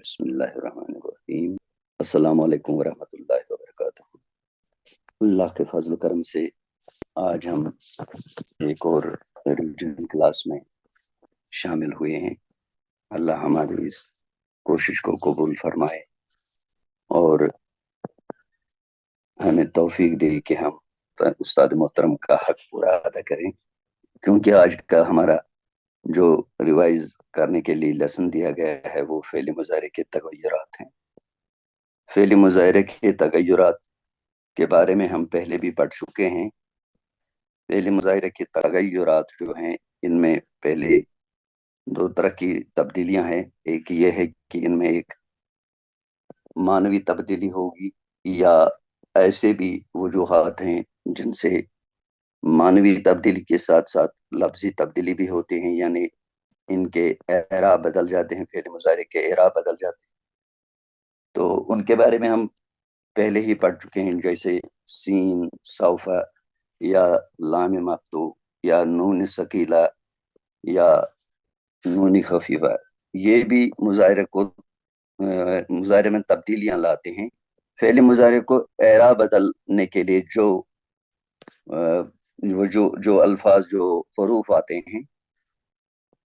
بسم اللہ الرحمن الرحیم۔ السلام علیکم ورحمۃ اللہ وبرکاتہ۔ اللہ کے فضل و کرم سے آج ہم ایک اور ریویژن کلاس میں شامل ہوئے ہیں۔ اللہ ہماری اس کوشش کو قبول فرمائے اور ہمیں توفیق دے کہ ہم استاد محترم کا حق پورا ادا کریں، کیونکہ آج کا ہمارا جو ریوائز کرنے کے لیے لیسن دیا گیا ہے وہ فعل مضارع کے تغیرات ہیں۔ فعل مضارع کے تغیرات کے بارے میں ہم پہلے بھی پڑھ چکے ہیں۔ فعل مضارع کے تغیرات جو ہیں ان میں پہلے دو طرح کی تبدیلیاں ہیں۔ ایک یہ ہے کہ ان میں ایک معنوی تبدیلی ہوگی، یا ایسے بھی وجوہات ہیں جن سے معنوی تبدیلی کے ساتھ ساتھ لفظی تبدیلی بھی ہوتی ہیں، یعنی ان کے اعراب بدل جاتے ہیں، فعل مضارع کے اعراب بدل جاتے ہیں۔ تو ان کے بارے میں ہم پہلے ہی پڑھ چکے ہیں، جیسے سین، سوف، یا لام مفتوح، یا نون ثقیلہ، یا نون خفیفہ۔ یہ بھی مضارع میں تبدیلیاں لاتے ہیں۔ فعل مضارع کو اعراب بدلنے کے لیے جو الفاظ، جو حروف آتے ہیں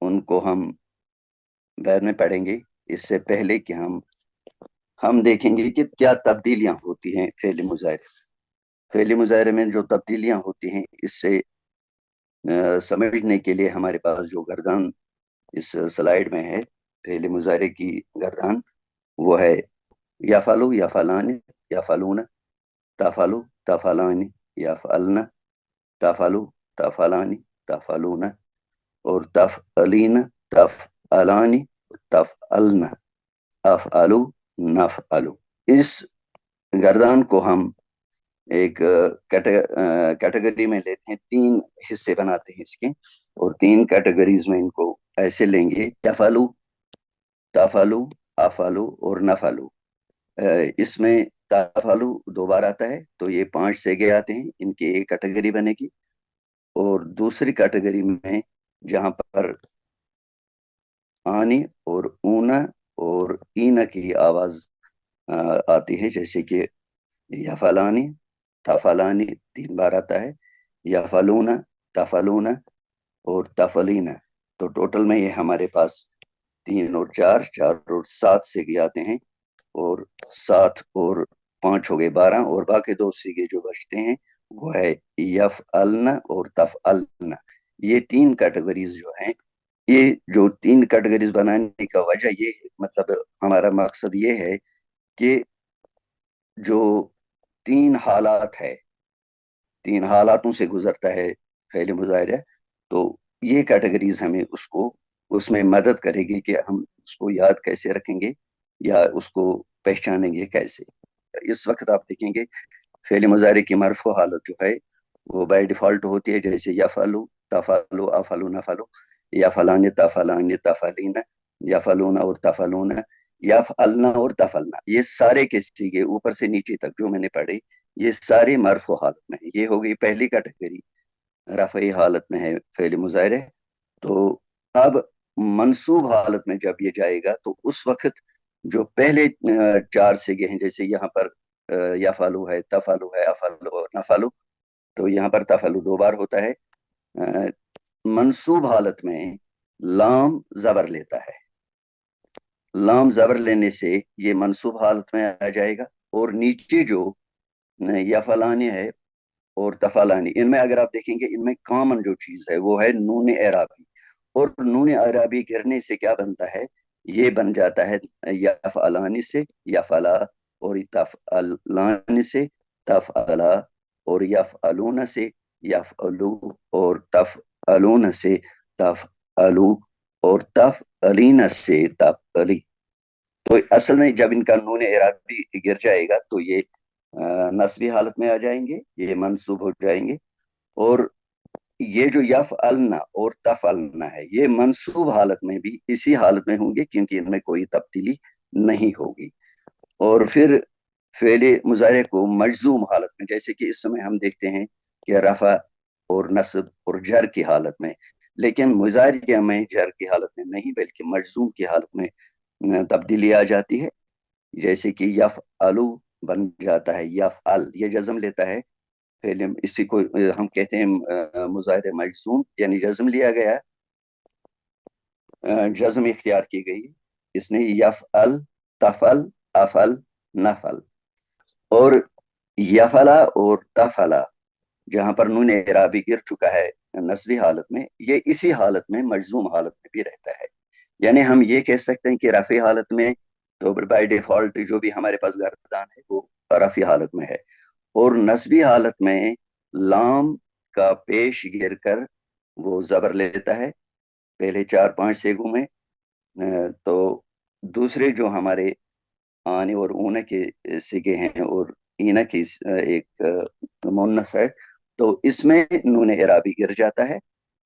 ان کو ہم بعد میں پڑھیں گے۔ اس سے پہلے کہ ہم دیکھیں گے کہ کیا تبدیلیاں ہوتی ہیں فعل مضارع۔ فعل مضارع میں جو تبدیلیاں ہوتی ہیں اس سے سمجھنے کے لیے ہمارے پاس جو گردان اس سلائیڈ میں ہے، فعل مضارع کی گردان، وہ ہے یفعلو، یفعلان، یفعلون، تفعلو، تفعلان، یفعلن، تفعلو، تفعلان، تفعلون، اور تفعلین، تفعلان، تفعلن، افعلو، نفعلو۔ اس گردان کو ہم ایک کیٹیگری میں لیتے ہیں، تین حصے بناتے ہیں اس کے، اور تین کیٹیگریز میں ان کو ایسے لیں گے: یفعلو، تفعلو، افعلو اور نفعلو۔ اس میں تفعلو دو بار آتا ہے تو یہ 5 سیگے آتے ہیں، ان کی ایک کیٹیگری بنے گی۔ اور دوسری کیٹیگری میں جہاں پر آنی اور اونا اور اینا کی آواز آتی ہے، جیسے کہ یفعلانی، تفعلانی 3 بار آتا ہے، یفعلون، تفعلون اور تفعلین۔ تو ٹوٹل میں یہ ہمارے پاس 3 اور 4، 4 اور 7 سیگے آتے ہیں، اور 7 اور 5 ہو گئے 12، اور باقی 2 سیگے جو بچتے ہیں وہ ہے یفعلن اور تفعلن۔ یہ 3 کیٹیگریز جو ہیں، یہ جو 3 کیٹیگریز بنانے کا وجہ یہ ہے، مطلب ہمارا مقصد یہ ہے کہ جو 3 حالات ہے، 3 حالاتوں سے گزرتا ہے فعل مضارع، تو یہ کیٹیگریز ہمیں اس میں مدد کرے گی کہ ہم اس کو یاد کیسے رکھیں گے یا اس کو پہچانیں گے کیسے۔ اس وقت آپ دیکھیں گے فعل مضارع کی مرفوع حالت جو ہے وہ بائی ڈیفالٹ ہوتی ہے، جیسے یفعلو، تفعلو، افعلو، نفعلو، یفعلان، تفعلان، تفعلین، یفعلون اور تفعلون، یفعلن اور تفعلن۔ یہ سارے کے سیگے اوپر سے نیچے تک جو میں نے پڑھے، یہ سارے مرفوع حالت میں ہیں۔ یہ ہو گئی پہلی کیٹیگری، رفعی حالت میں ہے فعل مضارع۔ تو اب منصوب حالت میں جب یہ جائے گا تو اس وقت جو پہلے 4 سیگے ہیں، جیسے یہاں پر یفعلو ہے، تفعلو ہے، افعلو اور نفعلو، تو یہاں پر تفعلو 2 بار ہوتا ہے۔ منصوب حالت میں لام زبر لیتا ہے، لام زبر لینے سے یہ منصوب حالت میں آ جائے گا۔ اور نیچے جو یفعلانی ہے اور تفعلانی، ان میں اگر آپ دیکھیں گے ان میں کامن جو چیز ہے وہ ہے نون اعرابی، اور نون اعرابی گرنے سے کیا بنتا ہے؟ یہ بن جاتا ہے یفعلانی سے یفعلا، اور تفعلان سے تفعلا، اور یفعلون سے یفعلو، اور تفعلون سے تفعلو، اور تفعلین سے تفعلی۔ تو اصل میں جب ان کا نون اعرابی گر جائے گا تو یہ نصبی حالت میں آ جائیں گے، یہ منصوب ہو جائیں گے۔ اور یہ جو یفعلن اور تفعلن ہے، یہ منصوب حالت میں بھی اسی حالت میں ہوں گے، کیونکہ ان میں کوئی تبدیلی نہیں ہوگی۔ اور پھر فعل مضارع کو مجزوم حالت میں، جیسے کہ اس سمے ہم دیکھتے ہیں کہ رفع اور نصب اور جر کی حالت میں، لیکن مضارع میں جر کی حالت میں نہیں بلکہ مجزوم کی حالت میں तब्दीली आ जाती है। जैसे कि यफ आलू बन जाता है यफ अल, ये जज्म लेता है। फिर इसी को हम कहते हैं मुजाहिर मजजूम, यानी जज्म लिया गया, जज्म इख्तियार की गई। इसने यफ अल, तफल, अफल, नफल। और यफला और तफला जहां पर नून एराबी गिर चुका है नस्बी हालत में, ये इसी हालत में मजजूम हालत में भी रहता है। यानी हम ये कह सकते हैं कि रफी हालत में तो बाय डिफॉल्ट जो भी हमारे पास गर्दान है वो रफी हालत में है। और नस्बी हालत में लाम का पेश गिर कर वो जबर लेता है पहले चार पांच सेगों में। तो दूसरे जो हमारे आने और ऊना के सिगे हैं और ईना की एक मुन्नस है, तो इसमें नून इराबी गिर जाता है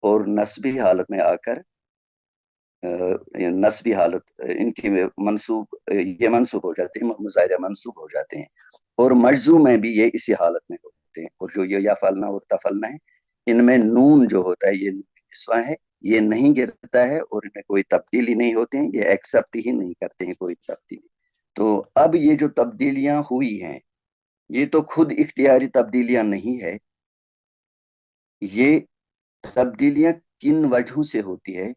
और नस्बी हालत में आकर नस्बी हालत इनकी मंसूब, ये मंसूब हो जाते हैं, मुजाहिरा मंसूब हो जाते हैं। और मजजूम में भी ये इसी हालत में होते हैं। और जो ये या फलना और तफलना है, इनमें नून जो होता है ये निस्वा है, ये नहीं गिरता है और इनमें कोई तब्दीली नहीं होते हैं, ये एक्सेप्ट ही नहीं करते हैं कोई तब्दीली। तो अब ये जो तब्दीलियां हुई हैं, ये तो खुद इख्तियारी तब्दीलियां नहीं है। ये तब्दीलियां किन वजहों से होती है,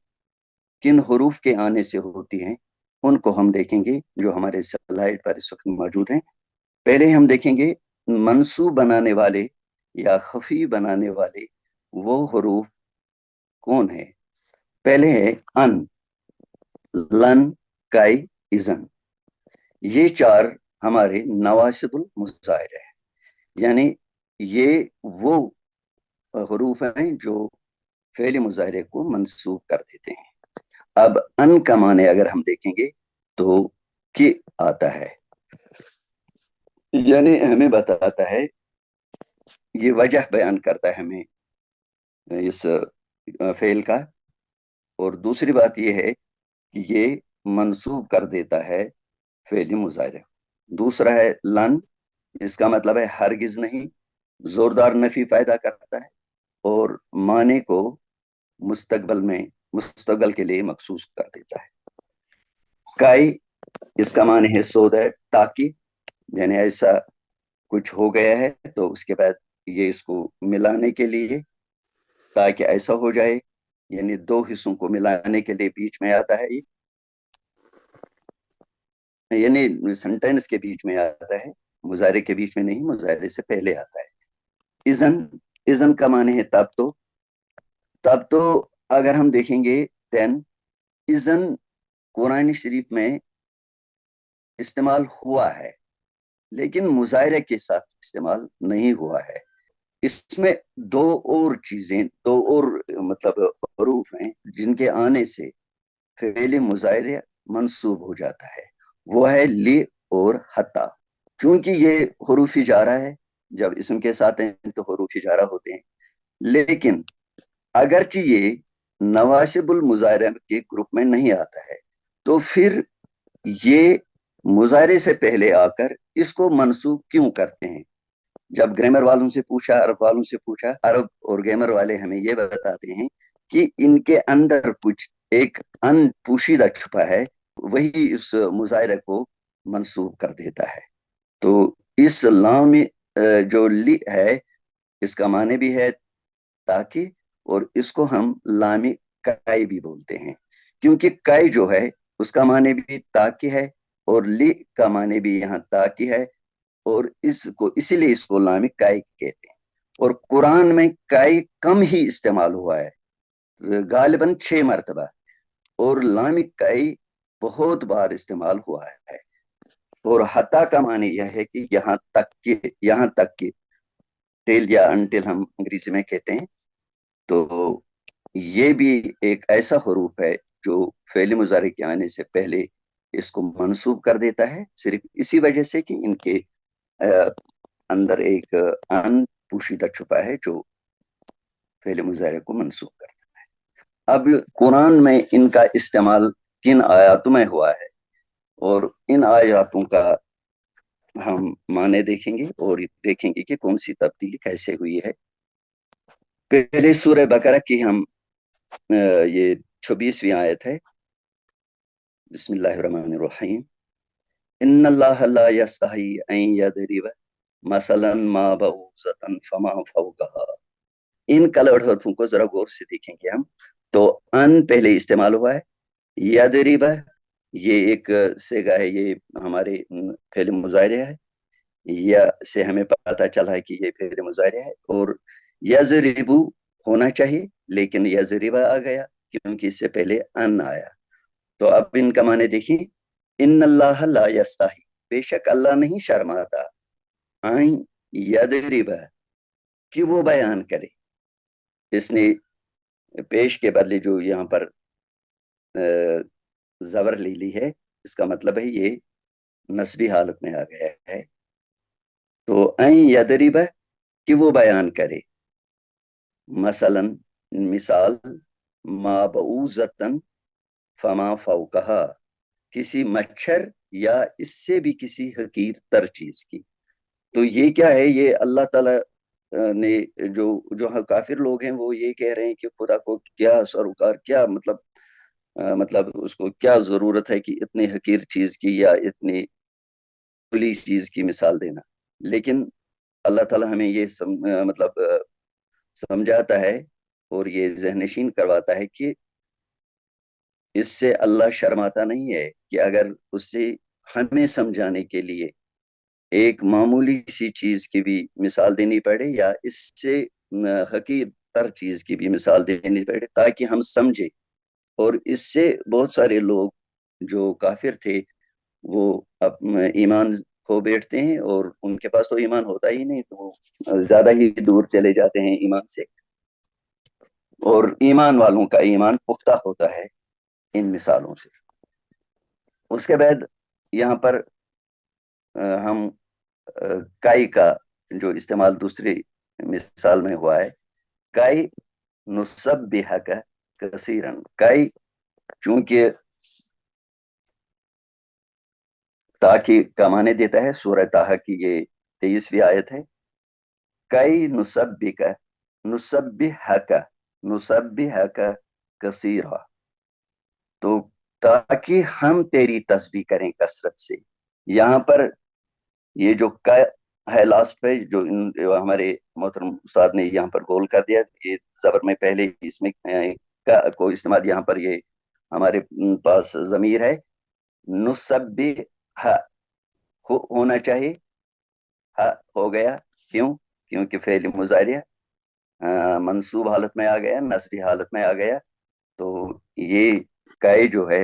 किन हरूफ के आने से होती हैं, उनको हम देखेंगे जो हमारे स्लाइड पर इस वक्त मौजूद हैं। पहले हम देखेंगे मंसूब बनाने वाले या खफी बनाने वाले वो हरूफ कौन है। पहले है अन, लन, काई, इजन। ये चार हमारे नवासिबुल मुजाहिर है, यानी ये वो हरूफ हैं जो फेल मुजाहिरे को मंसूब कर देते हैं। अब अन का माने अगर हम देखेंगे तो कि आता है, यानी हमें बताता है, ये वजह बयान करता है हमें इस फेल का। और दूसरी बात यह है कि ये मंसूब कर देता है फेल मुजाहिरे। दूसरा है लन, इसका मतलब है हरगिज नहीं, जोरदार नफी पैदा करता है और माने को मुस्तकबल में, मुस्तकबल के लिए मखसूस कर देता है। काई, इसका माने है सोद है, ताकि यानी ऐसा कुछ हो गया है तो उसके बाद ये इसको मिलाने के लिए, ताकि ऐसा हो जाए, यानी दो हिस्सों को मिलाने के लिए बीच में आता है ये, यानी सेंटेंस के बीच में आता है, मुजारे के बीच में नहीं, मुजारे से पहले आता है। इजन, इजन का माने है तब तो। तब तो अगर हम देखेंगे देन इजन कुरान शरीफ में इस्तेमाल हुआ है लेकिन मुजाहिरे के साथ इस्तेमाल नहीं हुआ है। इसमें दो और चीजें, दो और मतलब हरूफ हैं जिनके आने से फेल मुजाहिरे मंसूब हो जाता है। वो है ली और हता। चूंकि ये हरूफ इजारा है, जब इसम के साथ हैं तो हरूफ इजारा होते हैं, लेकिन अगरचे ये नवासिबुल मुजाहिरा के ग्रुप में नहीं आता है, तो फिर ये मुजाहिरे से पहले आकर इसको मंसूब क्यों करते हैं। जब ग्रामर वालों से पूछा, अरब वालों से पूछा, अरब और ग्रामर वाले हमें ये बताते हैं कि इनके अंदर कुछ एक अन पोशीदा छुपा है, वही इस मुजाहिरे को मंसूब कर देता है। तो इस लाम जो ली है, इसका माने भी है ताकि, और इसको हम लामी काई भी बोलते हैं, क्योंकि काई जो है उसका माने भी ताकि है और ली का माने भी यहाँ ताकि है, और इसको इसीलिए इसको लामी काई कहते हैं। और कुरान में काई कम ही इस्तेमाल हुआ है, गालिबन 6 मरतबा, और लामी काई बहुत बार इस्तेमाल हुआ है। और हता का माने यह है कि यहाँ तक कि टिल या अनटिल हम अंग्रेजी में कहते हैं। तो ये भी एक ऐसा हरूफ है जो फेल मुजारे के आने से पहले इसको मंसूब कर देता है, सिर्फ इसी वजह से कि इनके अ, अंदर एक अन पोशीदा छुपा है जो फेल मुजारे को मंसूब करता है। अब कुरान में इनका इस्तेमाल किन आयातों में हुआ है और इन आयातों का हम माने देखेंगे और देखेंगे कि कौन सी तब्दीली कैसे हुई है। पहले सूरह बकरा की हम ये 26वीं आयत है। बिस्मिल्लाहिर्रहमानिर्रहीम। इन्नल्लाह ला यस्तही अन यदरिब मसलन मा बऊज़तन फमा फौकहा। इन कलर्ड हरफों को जरा गौर से देखेंगे हम। तो अन पहले इस्तेमाल हुआ है, यदरिब ये एक सेगा है, ये हमारे फेल मुजारे है। या से हमें पता चला है कि ये फेल मुजारे है। और यजरिबु होना चाहिए, लेकिन यजरिबा आ गया क्योंकि इससे पहले अन आया। तो अब इनका माने देखिए, इन अल्लाह ला यस्ताही, बेशक अल्लाह नहीं शर्माता, आइन यदरिब कि वो बयान करे। इसने पेश के बदले जो यहाँ पर जबर ले ली है, इसका मतलब है ये नस्बी हालत में आ गया है। तो आइन यदरिब कि वो बयान करे, मसलन मिसाल, मा बऊजतन फमा फौकहा, किसी मच्छर या इससे भी किसी हकीर तर चीज की। तो ये क्या है, ये अल्लाह ताला ने जो जो काफिर लोग हैं वो ये कह रहे हैं कि खुदा को क्या सरोकार, क्या मतलब मतलब उसको क्या जरूरत है कि इतनी हकीर चीज की या इतनी पुलिस चीज की मिसाल देना। लेकिन अल्लाह ताला हमें ये मतलब समझाता है और ये जहनशीन करवाता है कि इससे अल्लाह शर्माता नहीं है कि अगर उससे हमें समझाने के लिए एक मामूली सी चीज की भी मिसाल देनी पड़े या इससे हकीर तर चीज की भी मिसाल देनी पड़े ताकि हम समझे। और इससे बहुत सारे लोग जो काफिर थे वो अब ईमान खो बैठते हैं, और उनके पास तो ईमान होता ही नहीं, तो वो ज्यादा ही दूर चले जाते हैं ईमान से। और ईमान वालों का ईमान पुख्ता होता है इन मिसालों से। उसके बाद यहाँ पर हम काई का जो इस्तेमाल दूसरी मिसाल में हुआ है, काई नुसब्बिहा का कसीरन। काई चूंकि ताकि का माने देता है, सूरह ताहा की ये 23वीं आयत है। काई नुसब्बिका, नुसब्बिहा का, नुसब्बिहा का कसीरा। तो ताकि हम तेरी तस्बीह करें कसरत से। यहाँ पर ये जो का है लास्ट पे, जो हमारे मोहतरम उस्ताद ने यहाँ पर गोल कर दिया, ये जबर में पहले इसमें का को इस्तेमाल, यहाँ पर ये हमारे पास जमीर है नुसब्बी हा, होना चाहिए, हा हो गया। क्यों? क्योंकि फेल मुजारिया मंसूब हालत में आ गया, नस्बी हालत में आ गया। तो ये कै जो है,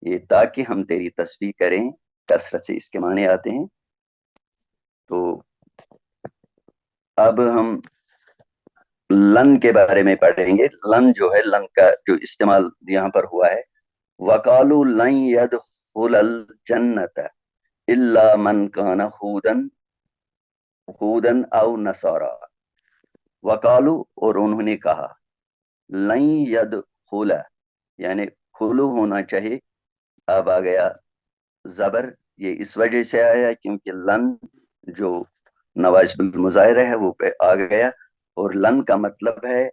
ये ताकि हम तेरी तस्बीह करें कसरत से, इसके माने आते हैं। तो अब हम लन के बारे में पढ़ेंगे। लन जो है, लन का जो इस्तेमाल यहाँ पर हुआ है, वकालू लन यदखुलल जन्नत इल्ला मन कान हूदन हूदन औ नसारा। वकालू और उन्होंने कहा, लन यदखुला यानी खुलू होना चाहिए। अब आ गया जबर, ये इस वजह से आया क्योंकि लन जो नवाजिबुल मुजाहिर है वो पे आ गया। और लन का मतलब है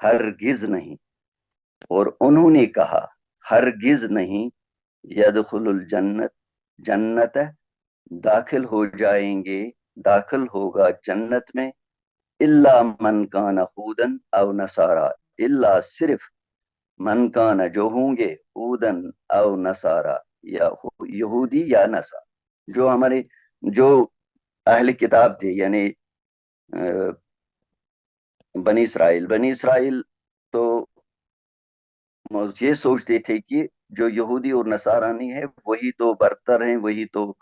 हरगिज नहीं। और उन्होंने कहा हरगिज नहीं, यदखुलुल जन्नत, जन्नत दाखिल हो जाएंगे, दाखिल होगा जन्नत में, इल्ला मन कान हूदन अव नसारा, इल्ला सिर्फ मन कान जो होंगे, हूदन अव नसारा या यहूदी या नसा, जो हमारे जो अहले किताब थे, यानी बनी इसराइल। तो ये सोचते थे कि जो यहूदी और नसारानी है वही तो बरतर हैं, वही तो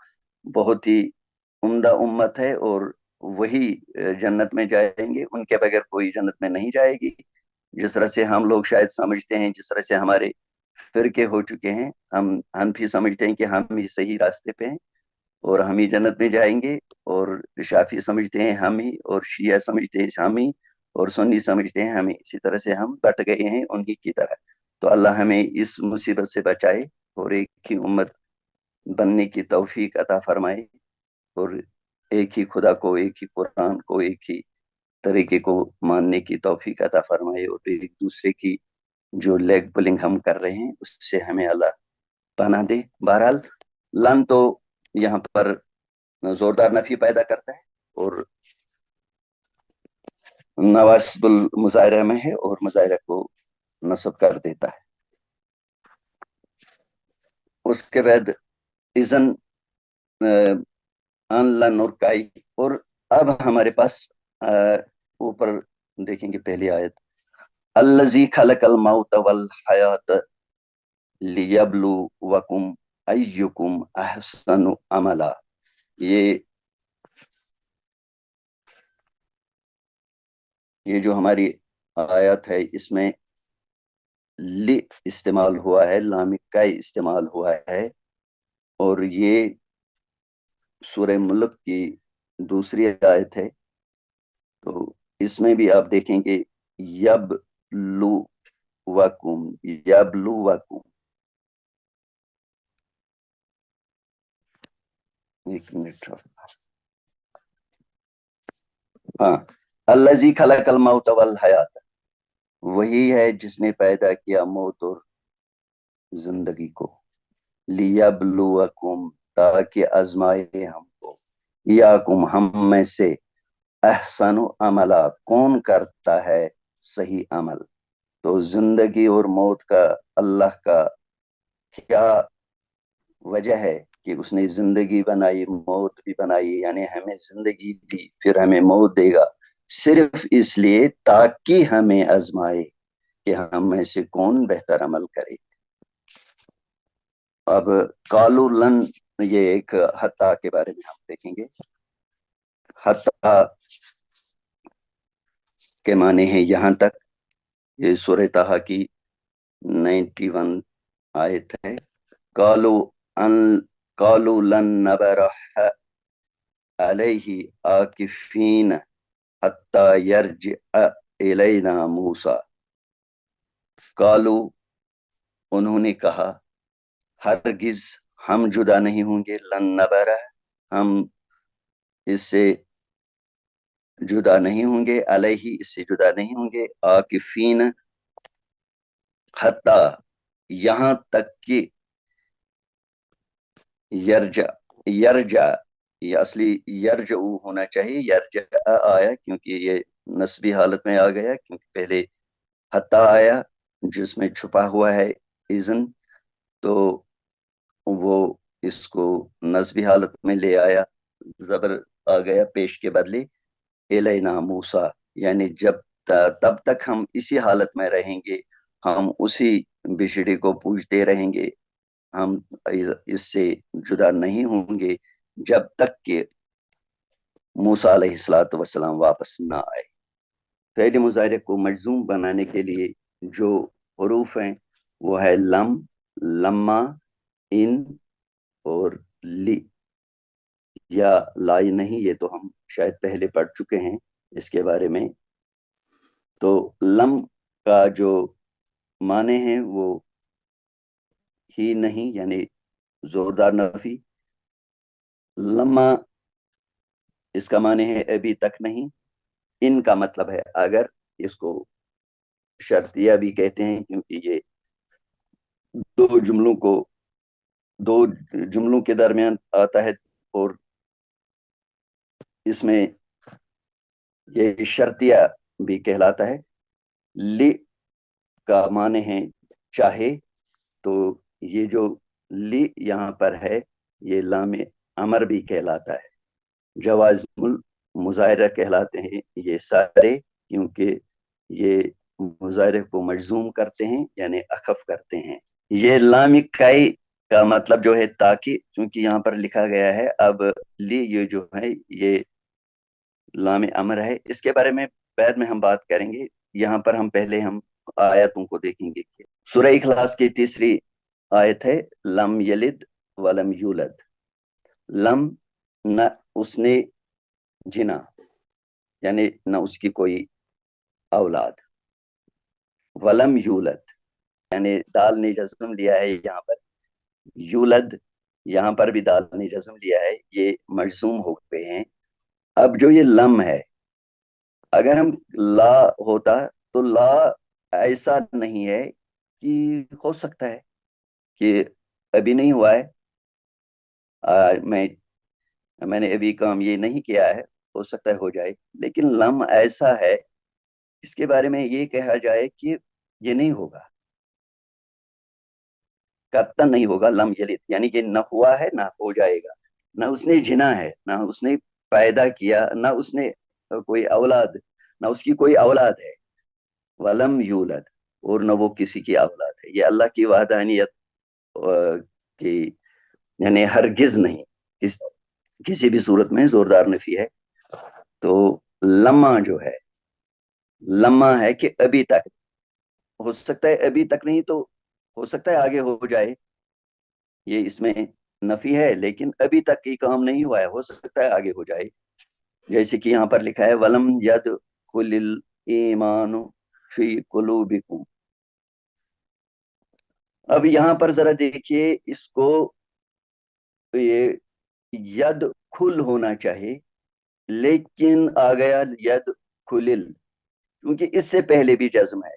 बहुत ही उम्दा उम्मत है, और वही जन्नत में जाएंगे, उनके बगैर कोई जन्नत में नहीं जाएगी। जिस तरह से हम लोग शायद समझते हैं, जिस तरह से हमारे फिरके हो चुके हैं, हम हनफी समझते हैं कि हम ही सही रास्ते पे हैं और हम ही जन्नत में जाएंगे, और शाफी समझते हैं हम ही, और शिया समझते हैं हम ही, और सुन्नी समझते हैं हम ही। इसी तरह से हम बट गए हैं उनकी की तरह। तो अल्लाह हमें इस मुसीबत से बचाए और एक ही उम्मत बनने की तौफीक अता फरमाए, और एक ही खुदा को, एक ही कुरान को, एक ही तरीके को मानने की तौफीक अता फरमाए। और एक दूसरे की जो लेग पुलिंग हम कर रहे हैं उससे हमें अल्लाह पनाह दे। बहरहाल लन तो यहाँ पर जोरदार नफी पैदा करता है और नवासिबुल मुजाहरा में है और मुजाहरा को नस्ब कर देता है। उसके बाद इजन, अन लन और काई। और अब हमारे पास ऊपर देखेंगे पहली आयत, अल्लजी खलकल मौत वल हयात लियब्लुवकुम अय्युकुम अहसनु अमला। ये ये जो हमारी आयत है इसमें लि इस्तेमाल हुआ है, लामिक का इस्तेमाल हुआ है। और ये सूरह मुल्क की दूसरी आयत है। तो इसमें भी आप देखेंगे यब लू वकुम, यब लू वकुम। एक मिनट। हाँ, अल्लजी खलकल मौत वल हयात, वही है जिसने पैदा किया मौत और जिंदगी को। लियब्लुवकुम, ताकि आजमाए हमको, याकुम हम में से, अहसनु अमला कौन करता है सही अमल। तो जिंदगी और मौत का अल्लाह का क्या वजह है कि उसने जिंदगी बनाई मौत भी बनाई, यानी हमें जिंदगी दी फिर हमें मौत देगा, सिर्फ इसलिए ताकि हमें आजमाए कि हम में से कौन बेहतर अमल करे। अब कालूलन, ये एक हत्ता के बारे में हम देखेंगे। हत्ता के माने हैं यहाँ तक। ये सूरह ताहा की 91 आयत है। कालू अन कालू लन नबरह अलैहि आकिफीन हत्ता यरजिअ इलैना मूसा। कालू, उन्होंने कहा, हरगिज हम जुदा नहीं होंगे, लन नबरह, हम इससे जुदा नहीं होंगे, अलैहि इससे जुदा नहीं होंगे, आकिफीन हत्ता यहाँ तक कि, यरजा, यरजा, ये असली यरजू होना चाहिए, यरजा आया क्योंकि ये नस्बी हालत में आ गया, क्योंकि पहले हत्ता आया जिसमें छुपा हुआ है इज़न। तो वो इसको नस्बी हालत में ले आया, जबर आ गया पेश के बदले। एलैना मूसा, यानी तब तक हम इसी हालत में रहेंगे, हम उसी बिछड़ी को पूजते रहेंगे, हम इससे जुदा नहीं होंगे जब तक कि मूसा अलैहिस्सलातु वस्सलाम वापस ना आए। फ़ेल मुज़ारिअ को मजज़ूम बनाने के लिए जो हरूफ हैं वो है लम, लम्मा, इन और ली। या लाई नहीं, ये तो हम शायद पहले पढ़ चुके हैं इसके बारे में। तो लम का जो माने हैं वो ही नहीं, यानी जोरदार नफी। लम्मा, इसका माने है अभी तक नहीं। इनका मतलब है अगर, इसको शर्तिया भी कहते हैं क्योंकि ये दो जुमलों को दो जुमलों के दरमियान आता है। और इसमें ये शर्तिया भी कहलाता है। लि का माने है चाहे। तो ये जो लि यहाँ पर है ये लाम अमर भी कहलाता है। जवाज़ुल मुज़ाहिरा कहलाते हैं ये सारे, क्योंकि ये मुज़ाहिरे को मजजूम करते हैं यानी अखफ करते हैं। ये लाम काई का मतलब जो है ताकि, क्योंकि यहाँ पर लिखा गया है। अब ली ये जो है ये लाम अमर है, इसके बारे में बाद में हम बात करेंगे। यहाँ पर हम आयतों को देखेंगे। सूरह इखलास की तीसरी आयत है, लम यलिद वलम यूलद। लम, न उसने जिना, यानी न उसकी कोई औलाद। वलम यूलद, यानी दाल ने जज्म लिया है यहाँ पर। यूलद, यहाँ पर भी दाल ने जज्म लिया है, ये मजजूम हो गए हैं। अब जो ये लम है, अगर हम ला होता तो ला ऐसा नहीं है कि हो सकता है कि ابھی نہیں ہوا ہے، میں نے ابھی کام یہ نہیں کیا ہے، ہو سکتا ہے ہو جائے، لیکن لم ایسا ہے اس کے بارے میں یہ کہا جائے کہ یہ نہیں ہوگا، قطعاً نہیں ہوگا، لم یلد یعنی کہ نہ ہوا ہے نہ ہو جائے گا، نہ اس نے جنا ہے، نہ اس نے پیدا کیا، نہ اس نے کوئی اولاد، نہ اس کی کوئی اولاد ہے، ولم یولد، اور نہ وہ کسی کی اولاد ہے۔ یہ اللہ کی وحدانیت کی یعنی ہرگز نہیں، کس کسی بھی صورت میں زوردار نفی ہے۔ تو لمحہ جو ہے، لمحہ ہے کہ ابھی تک، ہو سکتا ہے ابھی تک نہیں تو ہو سکتا ہے آگے ہو جائے، یہ اس میں نفی ہے، لیکن ابھی تک کی کام نہیں ہوا ہے، ہو سکتا ہے آگے ہو جائے، جیسے کہ یہاں پر لکھا ہے ولم ید خل ایمان فی قلوبکم۔ اب یہاں پر ذرا دیکھیے اس کو، یہ ید کھل ہونا چاہیے، لیکن آ گیا ید کھلل، کیونکہ اس سے پہلے بھی جزم ہے،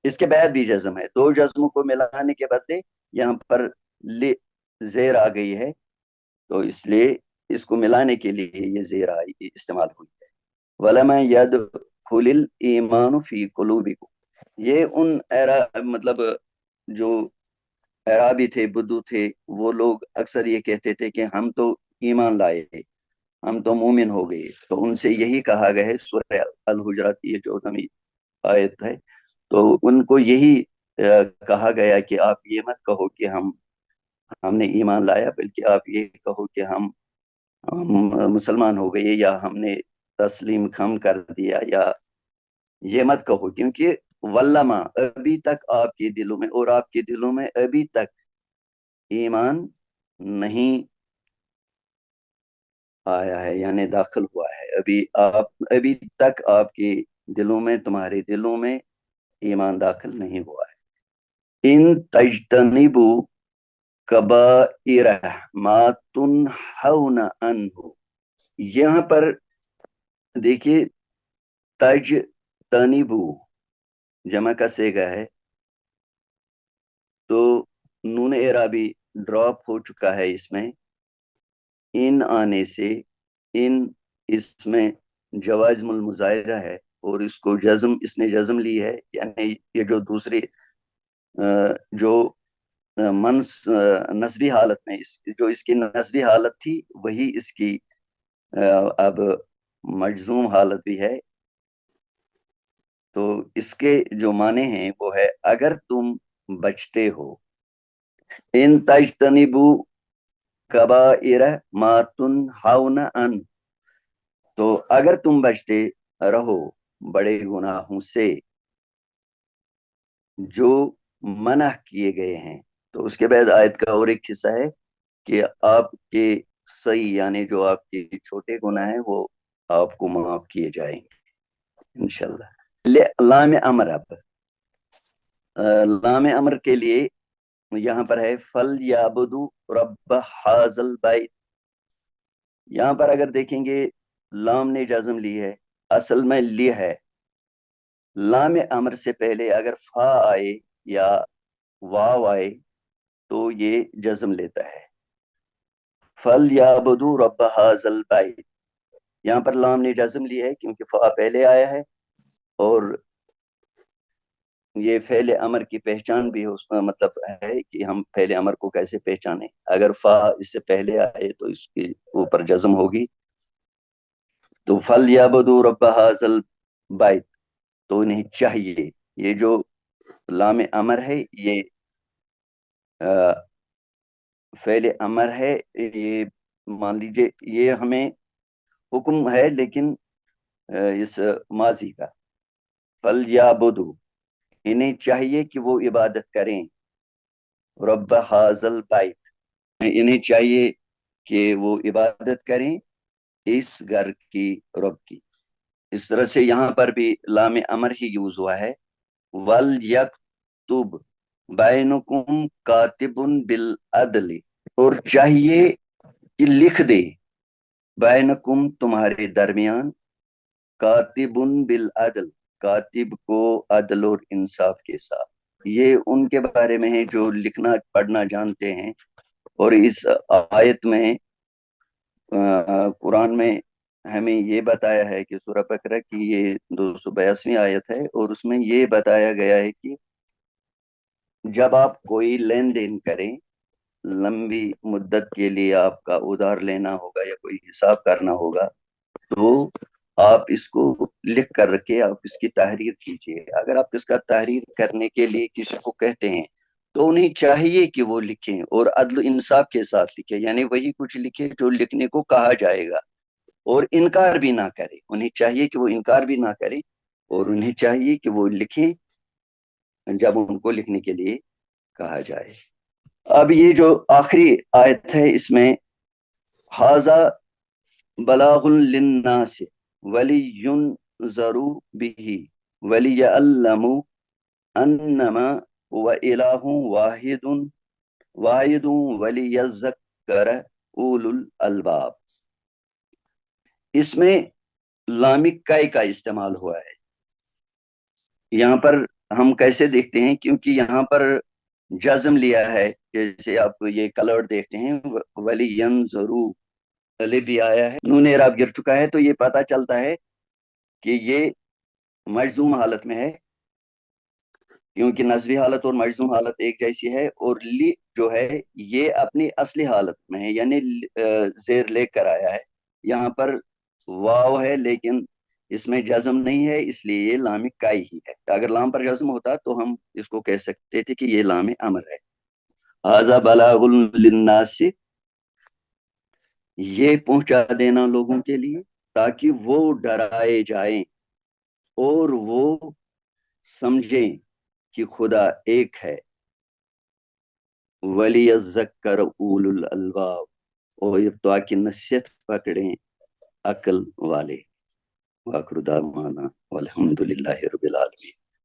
اس کے بعد بھی جزم ہے، دو جزموں کو ملانے کے بدلے یہاں پر زیر آ گئی ہے، تو اس لیے اس کو ملانے کے لیے یہ زیر استعمال ہوئی ہے۔ وَلَمَا يَدْخُلِ الْإِيمَانُ فِي قُلُوبِكُمْ۔ یہ ان مطلب جو اعرابی تھے، بدو تھے، وہ لوگ اکثر یہ کہتے تھے کہ ہم تو ایمان لائے، ہم تو مومن ہو گئے، تو ان سے یہی کہا گیا ہے، سورہ الحجرات یہ 14ویں آیت ہے، تو ان کو یہی کہا گیا کہ آپ یہ مت کہو کہ ہم نے ایمان لایا، بلکہ آپ یہ کہو کہ ہم مسلمان ہو گئے، یا ہم نے تسلیم خم کر دیا، یا یہ مت کہو، کیونکہ ولما ابھی تک آپ کے دلوں میں، اور آپ کے دلوں میں ابھی تک ایمان نہیں آیا ہے، یعنی داخل ہوا ہے، ابھی تک آپ کے دلوں میں، تمہارے دلوں میں ایمان داخل نہیں ہوا ہے۔ ان تجتنبوا کبائر ما تنہون عنہ، یہاں پر دیکھیے تجتنبو جمع کا صیغہ ہے، تو نون اعرابی ڈراپ ہو چکا ہے اس میں، ان آنے سے، ان اس میں جوازم المظاہرہ ہے، اور اس کو اس نے جزم لی ہے، یعنی یہ جو دوسری جو نسبی حالت میں جو اس کی نسبی حالت تھی، وہی اس کی اب مجزوم حالت بھی ہے، تو اس کے جو معنی ہیں وہ ہے اگر تم بچتے ہو، ان تجتنبو کبائر ما تنہون عنہ، تو اگر تم بچتے رہو بڑے گناہوں سے جو منع کیے گئے ہیں، تو اس کے بعد آیت کا اور ایک حصہ ہے کہ آپ کے صحیح یعنی جو آپ کے چھوٹے گناہ ہیں وہ آپ کو معاف کیے جائیں گے انشاءاللہ۔ لام امر، اب لام امر کے لیے یہاں پر ہے فل یعبدو رب حاذل بیت، یہاں پر اگر دیکھیں گے لام نے جزم لی ہے، اصل میں لی ہے، لام امر سے پہلے اگر فا آئے یا واو آئے تو یہ جزم لیتا ہے، فل یعبدو رب حاذل بیت، یہاں پر لام نے جزم لی ہے کیونکہ فا پہلے آیا ہے، اور یہ فعل امر کی پہچان بھی اس کا مطلب ہے کہ ہم فعل امر کو کیسے پہچانیں، اگر فا اس سے پہلے آئے تو اس کے اوپر جزم ہوگی، تو فل یعبدوا رب ھذل بیت، تو انہیں چاہیے، یہ جو لام امر ہے یہ فعل امر ہے، یہ مان لیجئے یہ ہمیں حکم ہے، لیکن اس ماضی کا، فل یعبدوا، انہیں چاہیے کہ وہ عبادت کریں، رب ھذل بیت، انہیں چاہیے کہ وہ عبادت کریں اس گھر کی رب کی، اس طرح سے یہاں پر بھی لام امر ہی یوز ہوا ہے، وَلْيَكْتُبْ بَيْنُكُمْ كَاتِبٌ بِالْعَدْلِ، اور چاہیے کہ لکھ دے، بینکم تمہارے درمیان، کاتبن بالعدل، کاتب کو عدل اور انصاف کے ساتھ، یہ ان کے بارے میں ہے جو لکھنا پڑھنا جانتے ہیں، اور اس آیت میں قرآن میں ہمیں یہ بتایا ہے کہ سورہ بقرہ کی یہ 282ویں آیت ہے، اور اس میں یہ بتایا گیا ہے کہ جب آپ کوئی لین دین کریں، لمبی مدت کے لیے آپ کا ادھار لینا ہوگا یا کوئی حساب کرنا ہوگا، تو آپ اس کو لکھ کر رکھے، آپ اس کی تحریر کیجئے۔ اگر آپ اس کا تحریر کرنے کے لیے کسی کو کہتے ہیں تو انہیں چاہیے کہ وہ لکھیں اور عدل و انصاف کے ساتھ لکھیں، یعنی وہی کچھ لکھے جو لکھنے کو کہا جائے گا، اور انکار بھی نہ کرے۔ انہیں چاہیے کہ وہ انکار بھی نہ کرے، اور انہیں چاہیے کہ وہ لکھیں جب ان کو لکھنے کے لیے کہا جائے۔ اب یہ جو آخری آیت ہے، اس میں ھذا بلاغ للناس ولینذروا به وليعلموا انما هو الہ واحد وليذکر اولو الالباب۔ اس میں لام کئی کا استعمال ہوا ہے۔ یہاں پر ہم کیسے دیکھتے ہیں، کیونکہ یہاں پر جزم لیا ہے، جیسے آپ یہ کلر دیکھتے ہیں وَلِيَنْظُرُوا، الف بھی آیا ہے، نون اعراب گر چکا ہے، تو یہ پتہ چلتا ہے کہ یہ مجزوم حالت میں ہے، کیونکہ نصبی حالت اور مجزوم حالت ایک جیسی ہے، اور لی جو ہے یہ اپنی اصلی حالت میں ہے، یعنی زیر لے کر آیا ہے۔ یہاں پر واو ہے لیکن اس میں جزم نہیں ہے، اس لیے یہ لام کائی ہی ہے۔ اگر لام پر جزم ہوتا تو ہم اس کو کہہ سکتے تھے کہ یہ لام امر ہے۔ ھذا بلاغ للناس، یہ پہنچا دینا لوگوں کے لیے تاکہ وہ ڈرائے جائیں اور وہ سمجھیں کہ خدا ایک ہے، وَلِيَذَّكَّرَ أُولُو الْأَلْبَابِ، اور تاکہ نصیحت پکڑیں عقل والے۔ وآخر دعوانا والحمد للہ رب العالمین۔